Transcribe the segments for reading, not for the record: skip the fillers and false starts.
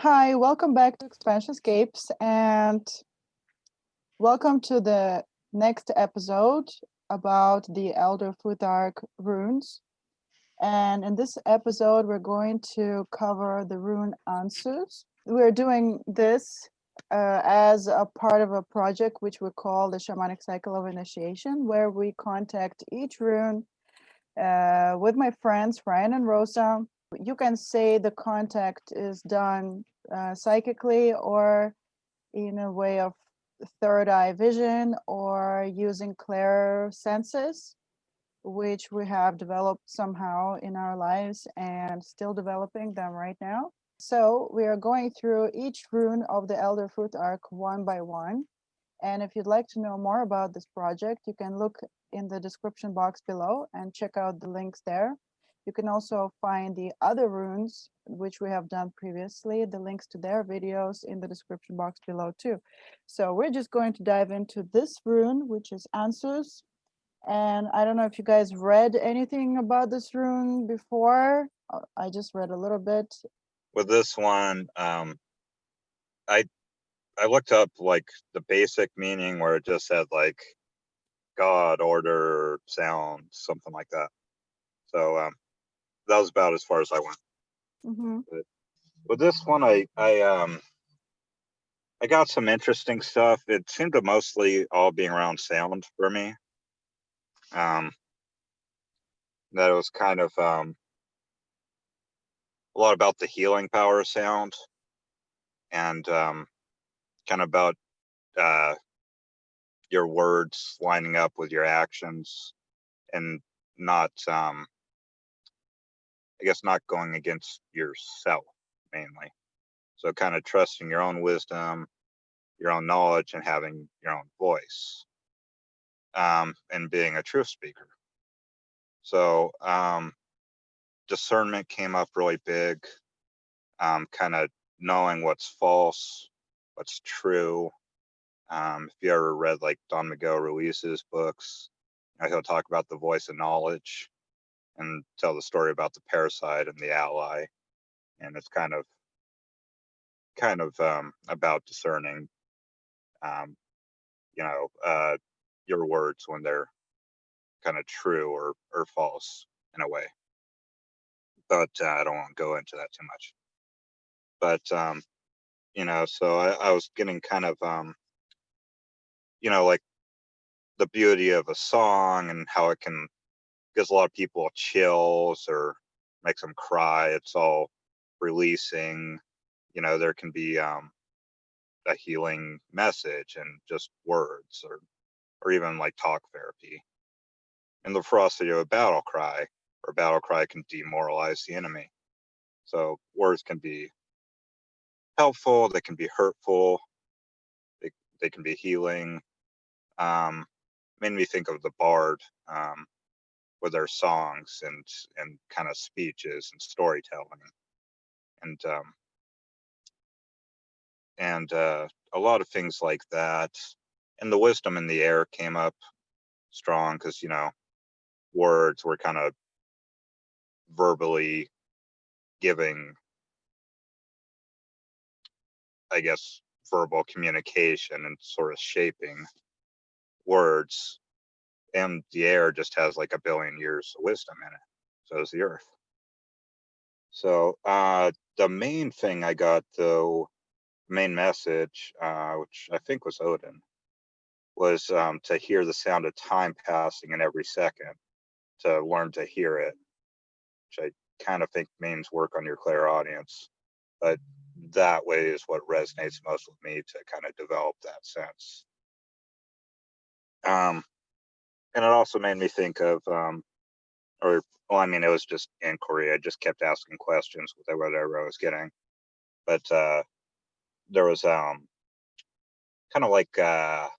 Hi, welcome back to Expansionscapes and welcome to the next episode about the Elder Futhark runes. And in this episode, we're going to cover the rune Ansuz. We're doing this as a part of a project which we call the Shamanic Cycle of Initiation, where we contact each rune with my friends, Ryan and Rosa. You can say the contact is done psychically or in a way of third eye vision or using clair senses, which we have developed somehow in our lives and still developing them right now. So we are going through each rune of the Elder Futhark one by one. And if you'd like to know more about this project, you can look in the description box below and check out the links there. You can also find the other runes, which we have done previously, the links to their videos in the description box below too. So we're just going to dive into this rune, which is Ansuz. And I don't know if you guys read anything about this rune before. I just read a little bit. With this one, I looked up like the basic meaning where it just said like God, order, sound, something like that. So that was about as far as I went. Mm-hmm. But with this one, I got some interesting stuff. It seemed to mostly all being around sound for me. That it was kind of a lot about the healing power of sound, and kind of about your words lining up with your actions, and not I guess not going against yourself mainly. So kind of trusting your own wisdom, your own knowledge, and having your own voice, and being a truth speaker. So discernment came up really big, kind of knowing what's false, what's true. If you ever read like Don Miguel Ruiz's books, he'll talk about the voice of knowledge and tell the story about the parasite and the ally, and it's kind of about discerning, your words when they're kind of true or false in a way. But I don't want to go into that too much. But so I was getting kind of like the beauty of a song and how it can gives a lot of people chills or makes them cry. It's all releasing. There can be a healing message and just words, or even like talk therapy. And the ferocity of a battle cry, or battle cry can demoralize the enemy. So words can be helpful, they can be hurtful, they can be healing. Made me think of the bard, with their songs and kind of speeches and storytelling, and a lot of things like that. And the wisdom in the air came up strong because words were kind of verbally giving, I guess, verbal communication and sort of shaping words. And the air just has like 1 billion years of wisdom in it. So does the earth. So the main thing I got, though, main message, which I think was Odin, was to hear the sound of time passing in every second, to learn to hear it, which I kind of think means work on your clairaudience. But that way is what resonates most with me, to kind of develop that sense. And it also made me think of, it was just inquiry. I just kept asking questions with whatever I was getting. But there was kind of like, I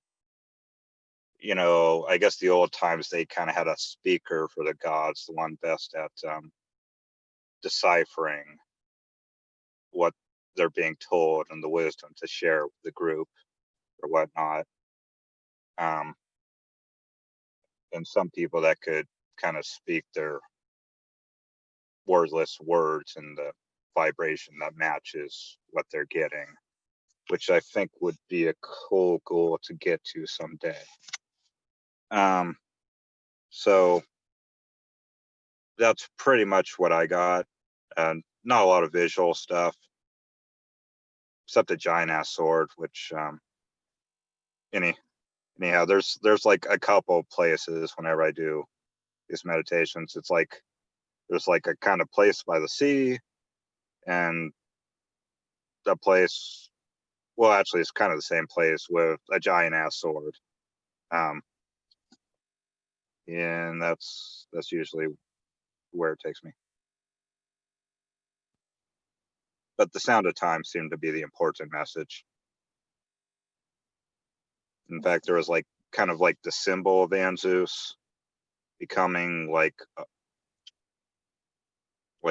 guess the old times, they kind of had a speaker for the gods, the one best at deciphering what they're being told and the wisdom to share with the group or whatnot. And some people that could kind of speak their wordless words in the vibration that matches what they're getting, which I think would be a cool goal to get to someday. So that's pretty much what I got, and not a lot of visual stuff, except a giant ass sword, which anyhow, there's like a couple places whenever I do these meditations. It's like there's like a kind of place by the sea, and the place, well, actually it's kind of the same place with a giant ass sword. And that's usually where it takes me. But the sound of time seemed to be the important message. In fact, there was like kind of like the symbol of Ansuz becoming like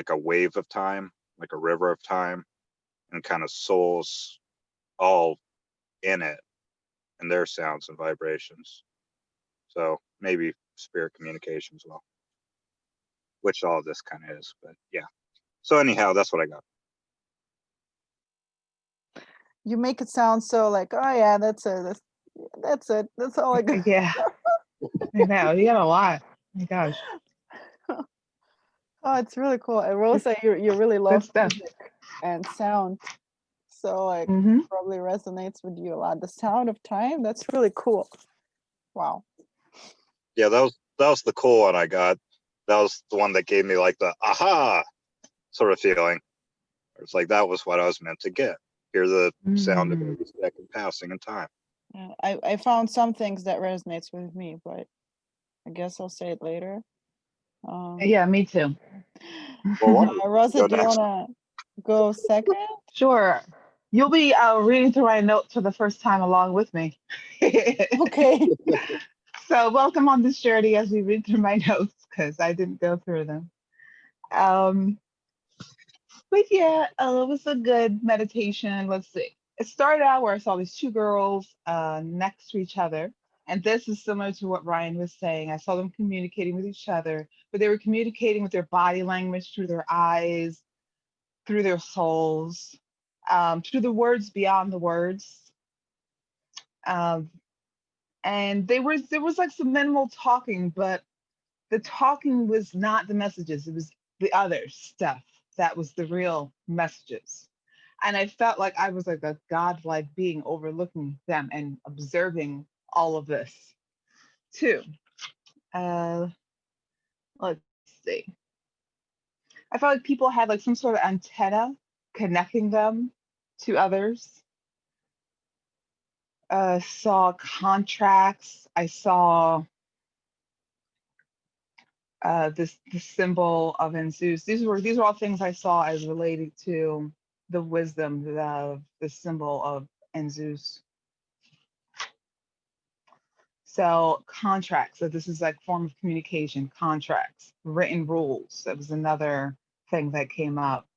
a wave of time, like a river of time, and kind of souls all in it and their sounds and vibrations. So maybe spirit communication as well, which all of this kind of is. But yeah. So anyhow, that's what I got. You make it sound so like, oh yeah, that's it. That's all I got. Yeah. I know. You got a lot. Oh my gosh. Oh, it's really cool. And Rosa, you really love stuff. music and sound. So like Mm-hmm. probably resonates with you a lot. The sound of time, that's really cool. Wow. Yeah, that was the cool one I got. That was the one that gave me like the aha sort of feeling. It's like that was what I was meant to get. Hear the sound of every second passing in time. Yeah, I found some things that resonates with me, but I guess I'll say it later. Yeah, me too. Well, Rosa, go do you next. want to go second? Sure. You'll be reading through my notes for the first time along with me. Okay. So welcome on this journey as we read through my notes, because I didn't go through them. But yeah, it was a good meditation. Let's see. It started out where I saw these two girls next to each other. And this is similar to what Ryan was saying. I saw them communicating with each other, but they were communicating with their body language, through their eyes, through their souls, through the words beyond the words. And there was like some minimal talking, but the talking was not the messages. It was the other stuff that was the real messages. And I felt like I was like a godlike being overlooking them and observing all of this too. Let's see. I felt like people had like some sort of antenna connecting them to others. Saw contracts. I saw the symbol of Ansuz. These were all things I saw as related to the wisdom of the symbol of Ansuz. So contracts. So this is like form of communication. Contracts, written rules. That was another thing that came up.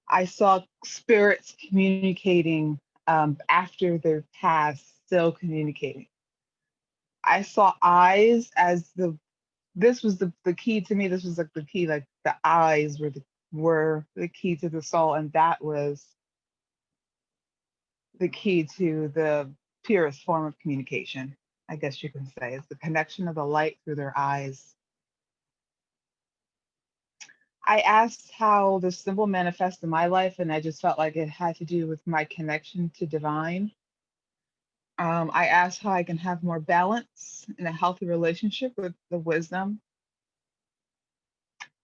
I saw spirits communicating after their past, still communicating. I saw eyes as this was the key to me. This was like the key, like the eyes were the key to the soul, and that was the key to the purest form of communication, I guess you can say. It's the connection of the light through their eyes. I asked how the symbol manifests in my life, and I just felt like it had to do with my connection to divine. I asked how I can have more balance in a healthy relationship with the wisdom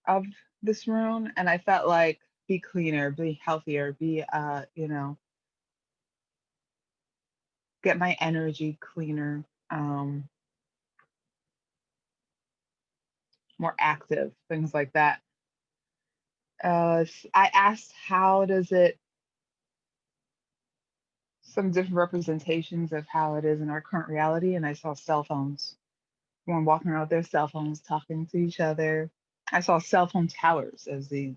of this rune, and I felt like be cleaner, be healthier, be get my energy cleaner, more active, things like that. I asked how does it, some different representations of how it is in our current reality, and I saw cell phones. Everyone walking around with their cell phones, talking to each other. I saw cell phone towers as the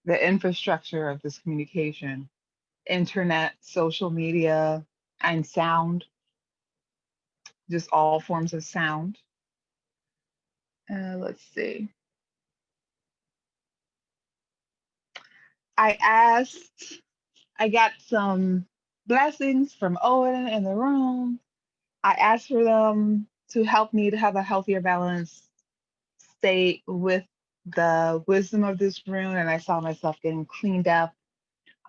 infrastructure of this communication, internet, social media, and sound, just all forms of sound. Let's see. I got some blessings from Odin in the room. I asked for them to help me to have a healthier balance state with the wisdom of this rune, and I saw myself getting cleaned up.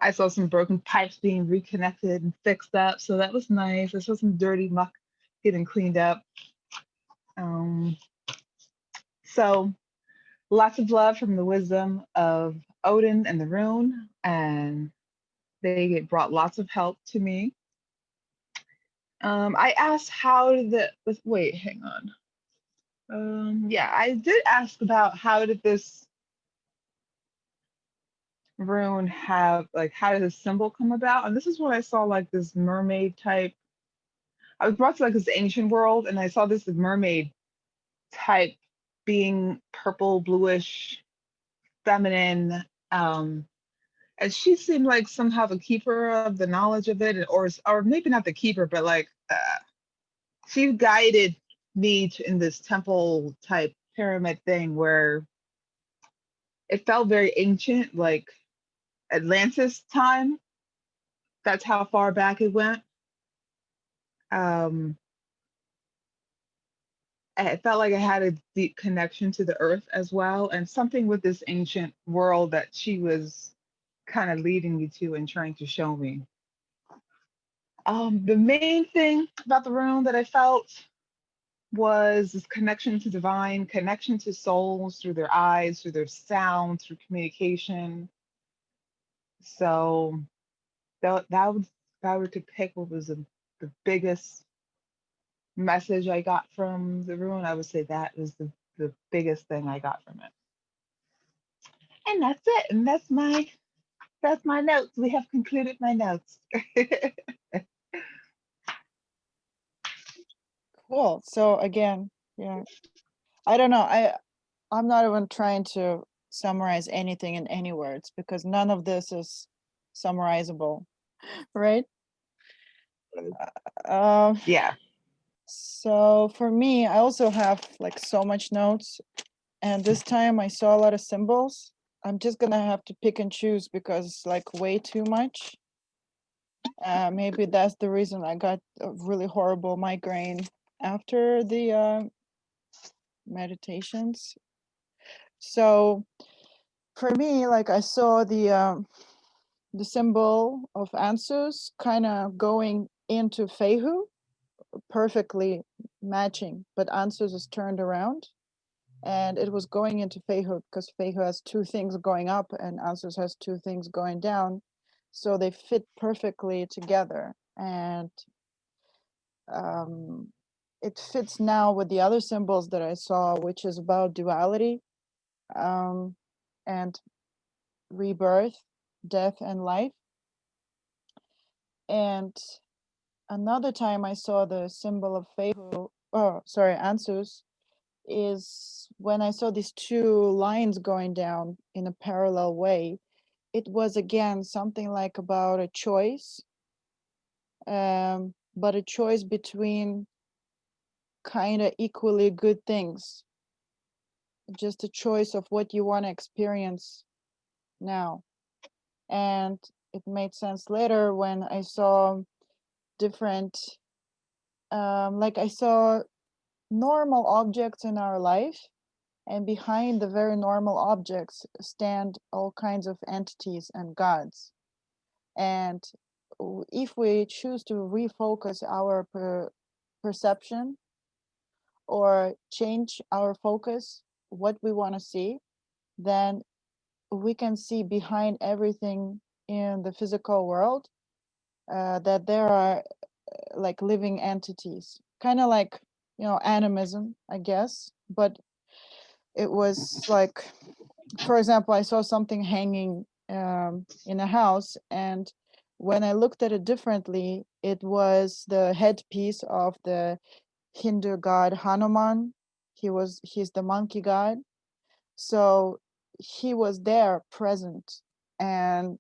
I saw some broken pipes being reconnected and fixed up, so that was nice. I saw some dirty muck getting cleaned up. So lots of love from the wisdom of Odin and the rune, and they brought lots of help to me. I asked how did wait, hang on. Yeah, I did ask about how did this rune have, like, how did the symbol come about? And this is when I saw like this mermaid type. I was brought to like this ancient world, and I saw this mermaid type being purple, bluish, feminine. And she seemed like somehow the keeper of the knowledge of it, or maybe not the keeper, but like she guided me in this temple type pyramid thing where it felt very ancient, like Atlantis time. That's how far back it went. It felt like I had a deep connection to the earth as well, and something with this ancient world that she was kind of leading me to and trying to show me. The main thing about the room that I felt was this connection to divine, connection to souls through their eyes, through their sound, through communication. So that would, if I were to pick what was the biggest message I got from the rune, I would say that was the biggest thing I got from it. And that's it. And that's my notes. We have concluded my notes. Cool. So again, yeah, I don't know. I'm not even trying to summarize anything in any words because none of this is summarizable, right? Yeah. So for me, I also have like so much notes, and this time I saw a lot of symbols. I'm just gonna have to pick and choose because it's like way too much. Maybe that's the reason I got a really horrible migraine after the meditations. So for me, like I saw the symbol of Ansuz kind of going into Fehu, perfectly matching, but Ansuz is turned around and it was going into Fehu because Fehu has two things going up and Ansuz has two things going down. So they fit perfectly together. And it fits now with the other symbols that I saw, which is about duality and rebirth, death, and life. And another time I saw the symbol of Ansuz, is when I saw these two lines going down in a parallel way. It was again something like about a choice, but a choice between kind of equally good things. Just a choice of what you want to experience now. And it made sense later when I saw different, like I saw normal objects in our life, and behind the very normal objects stand all kinds of entities and gods. And if we choose to refocus our perception or change our focus, what we want to see, then we can see behind everything in the physical world that there are like living entities, kind of like, animism, I guess. But it was like, for example, I saw something hanging in a house, and when I looked at it differently, it was the headpiece of the Hindu god Hanuman. He's the monkey god. So he was there present, and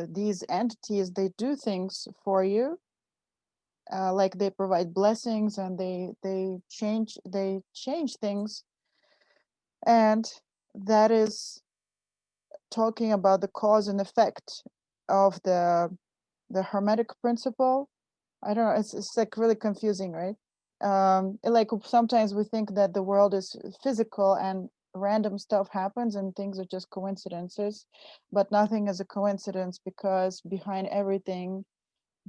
these entities, they do things for you, like they provide blessings and they change things, and that is talking about the cause and effect of the Hermetic principle. I don't know, it's like really confusing, right? Like sometimes we think that the world is physical and random stuff happens and things are just coincidences, but nothing is a coincidence, because behind everything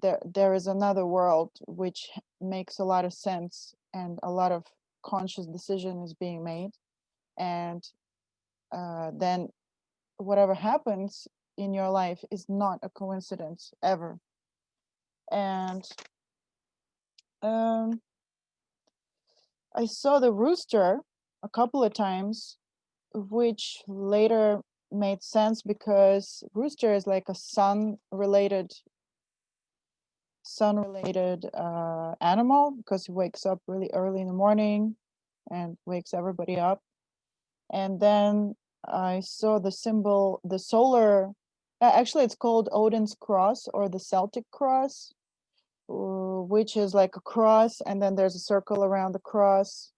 there is another world which makes a lot of sense, and a lot of conscious decision is being made, and then whatever happens in your life is not a coincidence ever. And I saw the rooster a couple of times, which later made sense, because rooster is like a sun related animal, because he wakes up really early in the morning and wakes everybody up. And then I saw the symbol, the solar, actually it's called Odin's cross, or the Celtic cross, which is like a cross, and then there's a circle around the cross.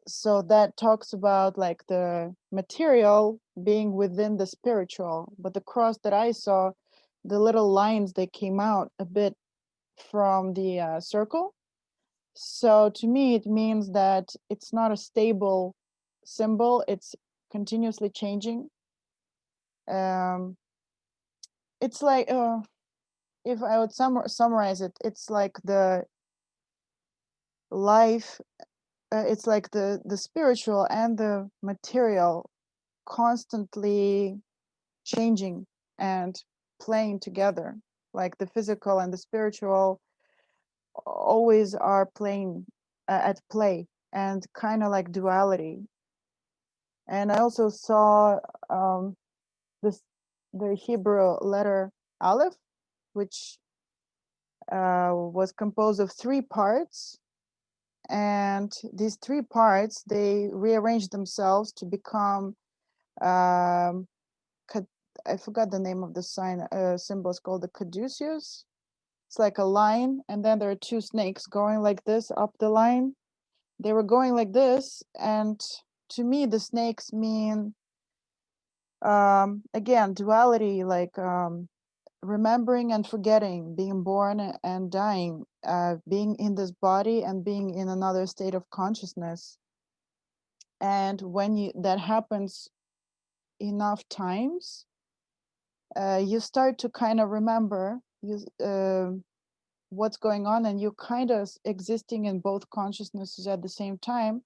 So that talks about like the material being within the spiritual, but the cross that I saw, the little lines, they came out a bit from the circle. So to me, it means that it's not a stable symbol, it's continuously changing. It's like, if I would summarize it, it's like the life, it's like the spiritual and the material constantly changing and playing together, like the physical and the spiritual always are playing at play, and kind of like duality. And I also saw this the Hebrew letter Aleph, which was composed of 3 parts, and these 3 parts, they rearranged themselves to become I forgot the name of the sign, symbol is called the caduceus. It's like a line, and then there are 2 snakes going like this up the line. They were going like this, and to me the snakes mean again duality, like remembering and forgetting, being born and dying, being in this body and being in another state of consciousness. And when that happens enough times, you start to kind of remember what's going on, and you kind of existing in both consciousnesses at the same time.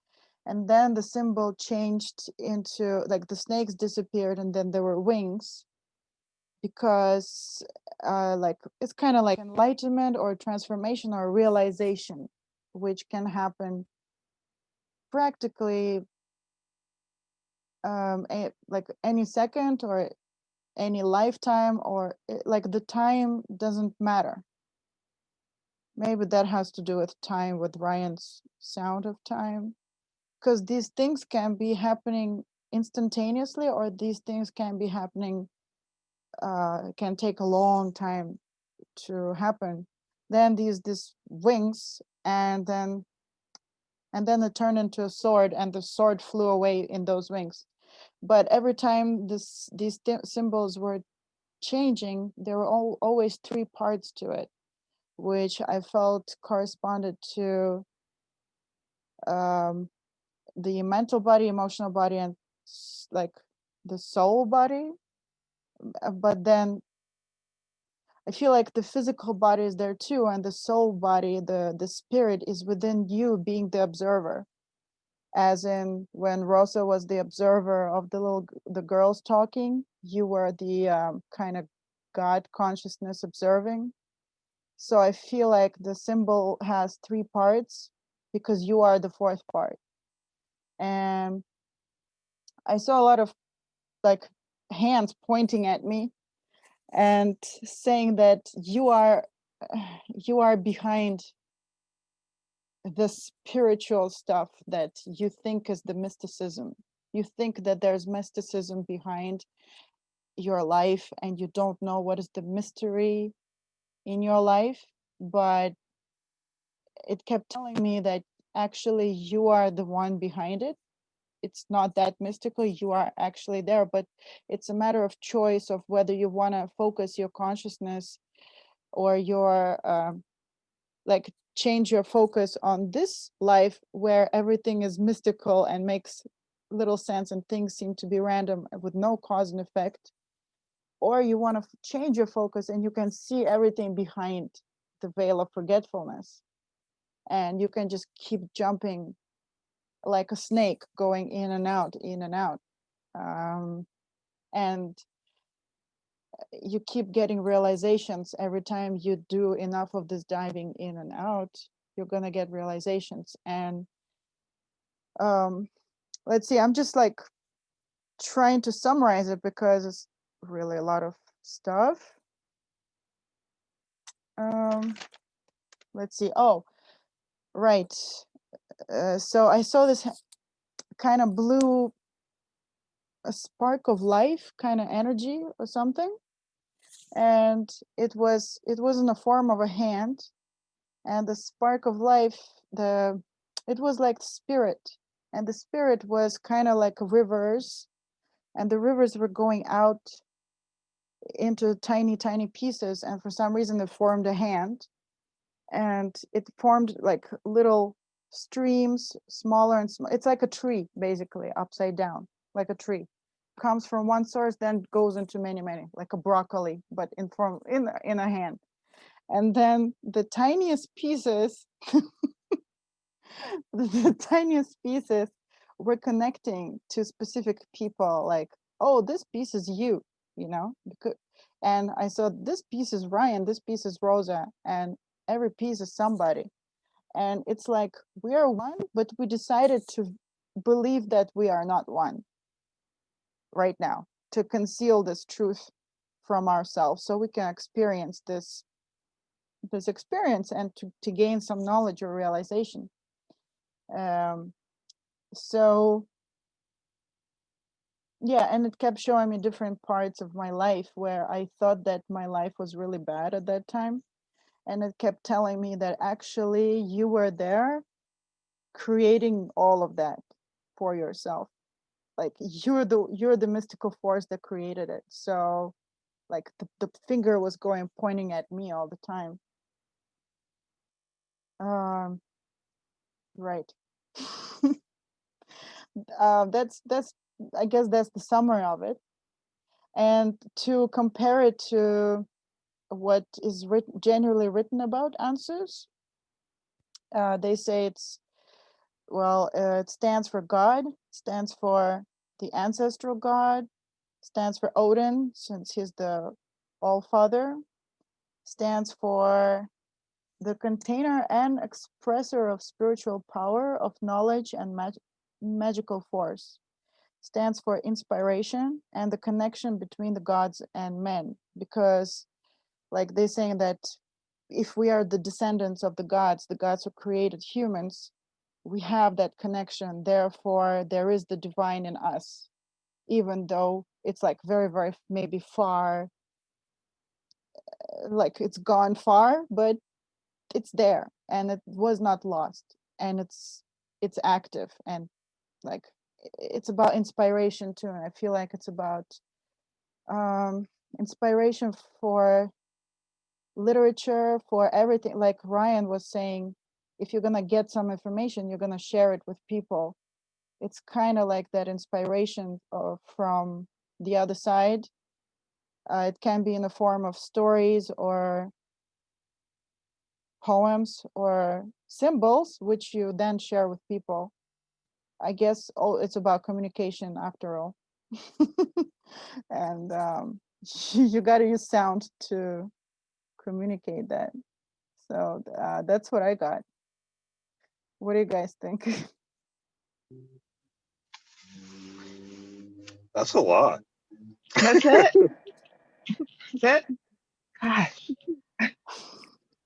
And then the symbol changed into, like, the snakes disappeared and then there were wings, because like it's kind of like enlightenment or transformation or realization, which can happen practically like any second or any lifetime, or like the time doesn't matter. Maybe that has to do with time, with Ryan's sound of time, because these things can be happening instantaneously, or these things can be happening, can take a long time to happen. Then these wings, and then it turned into a sword, and the sword flew away in those wings. But every time these symbols were changing, there were always 3 parts to it, which I felt corresponded to the mental body, emotional body, and like the soul body. But then I feel like the physical body is there too, and the soul body, the spirit, is within you, being the observer. As in, when Rosa was the observer of the girls talking, you were the kind of God consciousness observing. So I feel like the symbol has 3 parts, because you are the 4th part. And I saw a lot of like hands pointing at me and saying that you are behind the spiritual stuff that you think is the mysticism. You think that there's mysticism behind your life, and you don't know what is the mystery in your life. But it kept telling me that actually you are the one behind it. it's not that mystical. You are actually there, but it's a matter of choice of whether you want to focus your consciousness or your like change your focus on this life where everything is mystical and makes little sense and things seem to be random with no cause and effect, or you want to change your focus and you can see everything behind the veil of forgetfulness, and you can just keep jumping like a snake, going in and out, in and out, and you keep getting realizations every time you do enough of this diving in and out. You're gonna get realizations. And let's see, I'm just like trying to summarize it because it's really a lot of stuff. Let's see. Oh, right. So I saw this kind of blue, a spark of life kind of energy or something, and it was in the form of a hand, and the spark of life, it was like spirit, and the spirit was kind of like rivers, and the rivers were going out into tiny pieces, and for some reason it formed a hand, and it formed like little streams, smaller and smaller. It's like a tree, basically, upside down, like a tree. Comes from one source, then goes into many, like a broccoli, but in a hand. And then the tiniest pieces, the tiniest pieces were connecting to specific people, like, oh, this piece is you, you know? And I saw this piece is Ryan, this piece is Rosa, and every piece is somebody. And it's like, we are one, but we decided to believe that we are not one right now, to conceal this truth from ourselves so we can experience this experience and to gain some knowledge or realization. So yeah, and it kept showing me different parts of my life where I thought that my life was really bad at that time, and it kept telling me that actually you were there creating all of that for yourself. Like you're the mystical force that created it. So like the finger was pointing at me all the time. Right. That's I guess that's the summary of it. And to compare it to what is generally written about Ansuz, they say it's, well, it stands for God, stands for the ancestral God, stands for Odin, since he's the All-Father, stands for the container and expressor of spiritual power, of knowledge and magical force, stands for inspiration and the connection between the gods and men, because like they're saying that if we are the descendants of the gods who created humans, we have that connection, therefore there is the divine in us, even though it's like very maybe far, like it's gone far, but it's there and it was not lost, and it's active, and like it's about inspiration too, and I feel like it's about inspiration for literature, for everything. Like Ryan was saying, if you're gonna get some information, you're gonna share it with people. It's kind of like that inspiration from the other side. It can be in the form of stories or poems or symbols, which you then share with people. I guess it's about communication after all. And you got to use sound to communicate that. So that's what I got. What do you guys think? That's a lot. That's it? That's it? Gosh.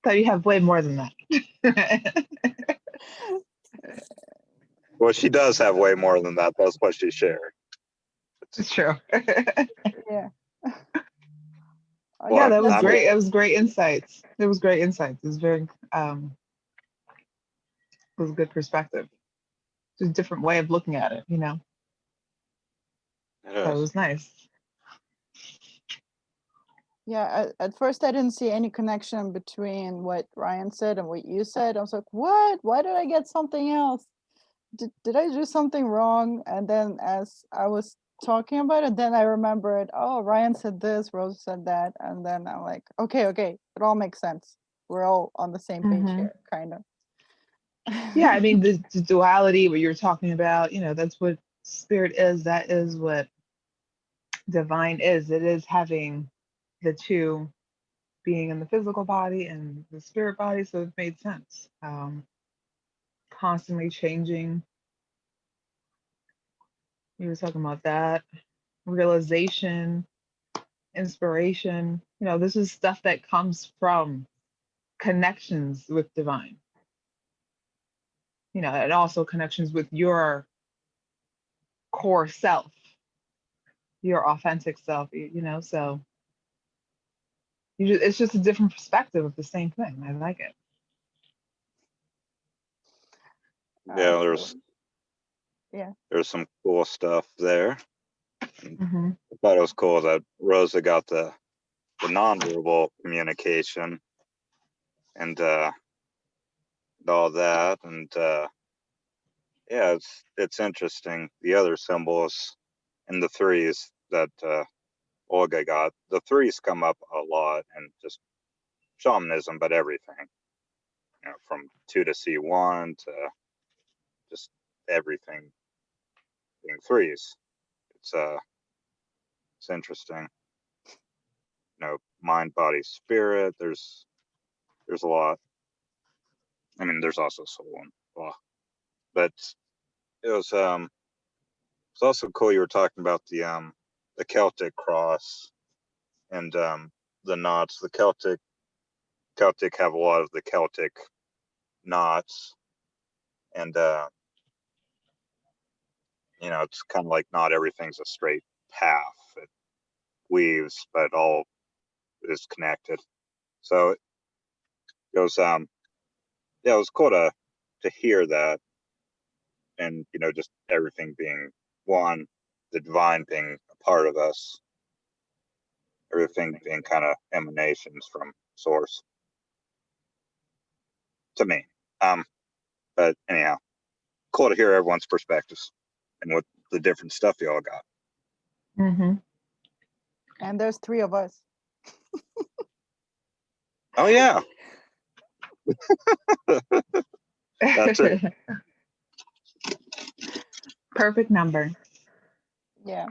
Thought you have way more than that. Well, she does have way more than that. That's what she shared. It's true. Yeah. Yeah, that was I great. mean, It was great insights. It was great insights. It was very it was a good perspective. Just a different way of looking at it, you know. It So it is. was nice. Yeah, at first I didn't see any connection between what Ryan said and what you said. I was like, what? Why did I get something else? Did I do something wrong? And then as I was talking about it, then I remembered, oh, Ryan said this, Rosa said that. And then I'm like, okay, it all makes sense. We're all on the same page Mhm. here, kind of. Yeah, I mean, the duality, what you're talking about, that's what spirit is. That is what divine is. It is having the two, being in the physical body and the spirit body. So it made sense. Constantly changing. You were talking about that. Realization, inspiration. This is stuff that comes from connections with divine. And also connections with your core self, your authentic self, so it's just a different perspective of the same thing. I like it. Yeah, there's some cool stuff there. Mm-hmm. I thought it was cool that Rosa got the nonverbal communication and all that, and yeah, it's interesting. The other symbols and the threes that Olga got, the threes come up a lot, and just shamanism, but everything, from 2 to C1 to just everything being threes. It's interesting. Mind, body, spirit. There's a lot. I mean, there's also soul and blah. But it's also cool you were talking about the Celtic cross and the knots. The Celtic have a lot of the Celtic knots, and it's kind of like not everything's a straight path. It weaves, but all is connected. So it goes yeah, it was cool to hear that, and just everything being one, the divine being a part of us, everything being kind of emanations from source to me. But anyhow, cool to hear everyone's perspectives and what the different stuff you all got. Mm-hmm. And there's 3 of us. Oh yeah. That's it. Perfect number. Yeah.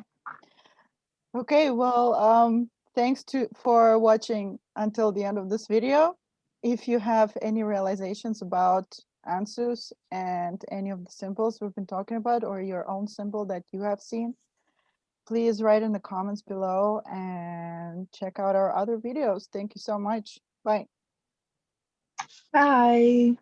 Okay, well, thanks for watching until the end of this video. If you have any realizations about Ansuz and any of the symbols we've been talking about, or your own symbol that you have seen, please write in the comments below and check out our other videos. Thank you so much. Bye. Bye.